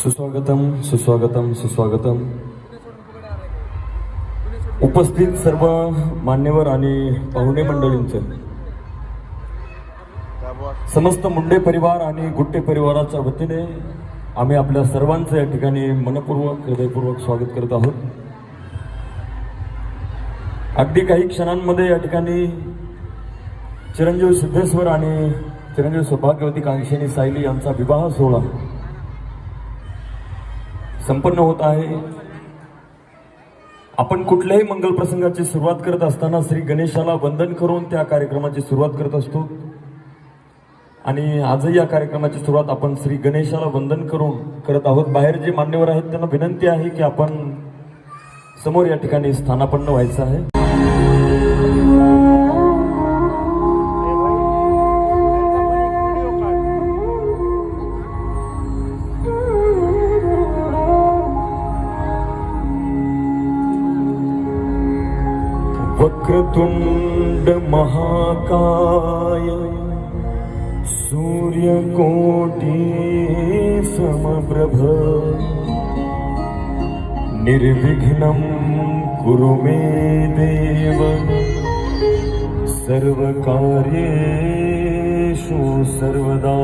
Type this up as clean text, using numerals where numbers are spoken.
सुस्वागतम सुस्वागतम सुस्वागतम. उपस्थित सर्व मान्यवर आणि पाहुणे मंडळींचे, समस्त मुंडे परिवार आणि गुट्टे परिवाराच्या वतीने आम्ही आपल्या सर्वांचं या ठिकाणी मनपूर्वक हृदयपूर्वक स्वागत करत आहोत. अगदी काही क्षणांमध्ये या ठिकाणी चिरंजीव सिद्धेश्वर आणि चिरंजीव सौभाग्यवती कांक्षिणी सायली यांचा विवाह सोहळा संपन्न होत आहे. आपण कुठल्याही मंगल प्रसंगाची सुरुवात करत असताना श्री गणेशाला वंदन करून त्या कार्यक्रमाची सुरुवात करत असतो आणि आजही या कार्यक्रमाची सुरुवात आपण श्री गणेशाला वंदन करून करत आहोत. बाहेर जे मान्यवर आहेत त्यांना विनंती आहे की आपण समोर या ठिकाणी स्थानापन्न व्हायचं आहे. वक्रतुंड महाकाय सूर्यकोटि समप्रभ निर्विघ्नं कुरु मे देव सर्वकार्येषु सर्वदा.